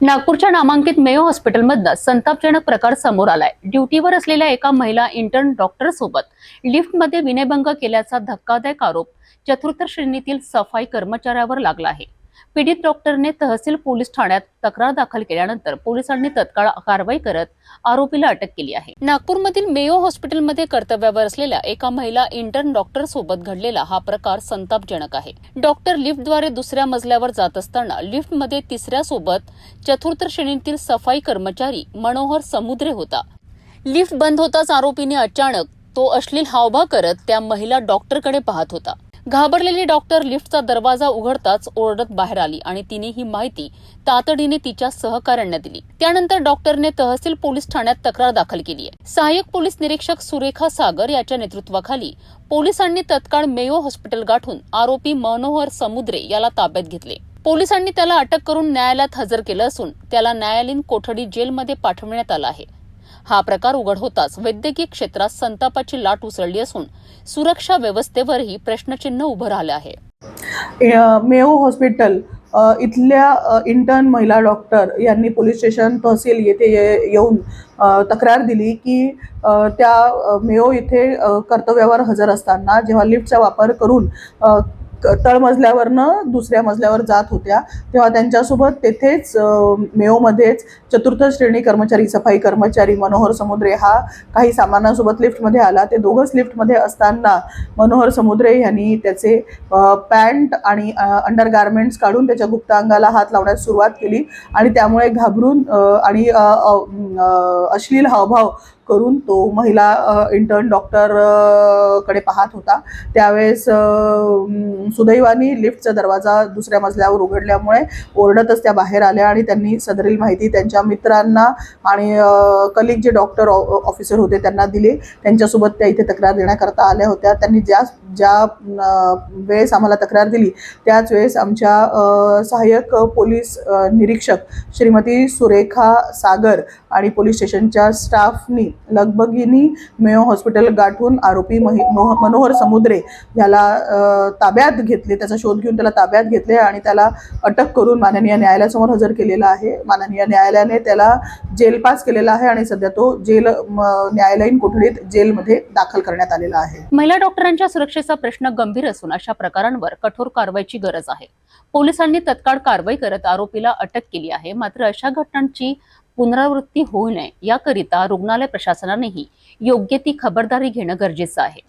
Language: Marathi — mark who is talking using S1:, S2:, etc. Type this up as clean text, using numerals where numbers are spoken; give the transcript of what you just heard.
S1: नागपूरच्या नामांकित मेयो हॉस्पिटलमधनं संतापजनक प्रकार समोर आलाय। ड्युटीवर असलेल्या एका महिला इंटर्न डॉक्टर सोबत लिफ्टमध्ये विनयभंग केल्याचा धक्कादायक आरोप चतुर्थ श्रेणीतील सफाई कर्मचाऱ्यावर लागला आहे। पीडित डॉक्टरने तहसील पोलीस ठाण्यात तक्रार दाखल केल्यानंतर पोलिसांनी तत्काळ कारवाई करत आरोपीला अटक केली आहे। नागपूरमधील मेयो हॉस्पिटलमध्ये कर्तव्यावर असलेल्या एका महिला इंटर्न डॉक्टर सोबत घडलेला हा प्रकार संतापजनक आहे। डॉक्टर लिफ्टद्वारे दुसऱ्या मजल्यावर जात असताना लिफ्टमध्ये तिसऱ्या सोबत चतुर्थ श्रेणीतील सफाई कर्मचारी मनोहर समुद्रे होता। लिफ्ट बंद होताच आरोपीने अचानक तो अश्लील हावभाव करत त्या महिला डॉक्टरकडे पाहत होता। घाबरलेली डॉक्टर लिफ्टचा दरवाजा उघडताच ओरडत बाहेर आली आणि तिने ही माहिती तातडीने तिच्या सहकाऱ्यांना दिली। त्यानंतर डॉक्टरने तहसील पोलीस ठाण्यात तक्रार दाखल केली आहे। सहाय्यक पोलीस निरीक्षक सुरेखा सागर याच्या नेतृत्वाखाली पोलिसांनी तत्काळ मेयो हॉस्पिटल गाठून आरोपी मनोहर समुद्रे याला ताब्यात घेतले। पोलिसांनी त्याला अटक करून न्यायालयात हजर केलं असून त्याला न्यायालयीन कोठडी जेलमध्ये पाठवण्यात आलं आहे। हा प्रकार उघड होताच वैद्यकीय क्षेत्रात संतापाची लाट उसळली असून सुरक्षा व्यवस्थेवरही प्रश्नचिन्ह उभं राहिलं आहे।
S2: मेयो हॉस्पिटल इथल्या इंटर्न महिला डॉक्टर यांनी पोलीस स्टेशन तहसील येथे येऊन तक्रार दिली की त्या मेयो इथे कर्तव्यावर हजर असताना जेव्हा लिफ्टचा वापर करून तळमजल्यावरनं दुसऱ्या मजल्यावर जात होत्या तेव्हा त्यांच्यासोबत तेथेच मेयोमध्येच चतुर्थ श्रेणी कर्मचारी सफाई कर्मचारी मनोहर समुद्रे हा काही सामानासोबत लिफ्टमध्ये आला। ते दोघंच लिफ्टमध्ये असताना मनोहर समुद्रे यांनी त्याचे पॅन्ट आणि अंडरगार्मेंट्स काढून त्याच्या गुप्तांगाला हात लावण्यास सुरुवात केली आणि त्यामुळे घाबरून आणि अश्लील हावभाव करून तो महिला इंटर्न डॉक्टर कडे पाहत होता। त्यावेळेस सुदैवाने लिफ्टचा दरवाजा दुसऱ्या मजल्यावर उघडल्यामुळे ओरडतच त्या बाहेर आल्या आणि त्यांनी सदरील माहिती त्यांच्या मित्रांना आणि कलिग जे डॉक्टर ऑफिसर होते त्यांना दिले। त्यांच्यासोबत त्या इथे तक्रार देण्याकरता आल्या होत्या। त्यांनी ज्या वेळेस आम्हाला तक्रार दिली त्याच वेळेस आमच्या सहाय्यक पोलीस निरीक्षक श्रीमती सुरेखा सागर आणि पोलीस स्टेशनच्या स्टाफनी लगबगीनी मेयो हॉस्पिटल गाठून आरोपी मनोहर समुद्रे याला ताब्यात घेतले। त्याचा शोध घेऊन त्याला ताब्यात घेतले आणि त्याला अटक करून माननीय न्यायालयासमोर हजर केलेला आहे। माननीय न्यायालयाने त्याला जेल पास केलेला आहे आणि सध्या तो न्यायालयीन कोठडीत जेलमध्ये दाखल करण्यात आलेला आहे।
S1: महिला डॉक्टरांच्या सुरक्षेचा प्रश्न गंभीर असून अशा प्रकारांवर कठोर कारवाईची गरज आहे। पोलिसांनी तत्काळ कारवाई करत आरोपीला अटक केली आहे। मात्र अशा घटनांची पुनरावृत्ती होऊ नये याकरिता रुग्णालय प्रशासनानेही योग्य ती खबरदारी घेणं गरजेचं आहे।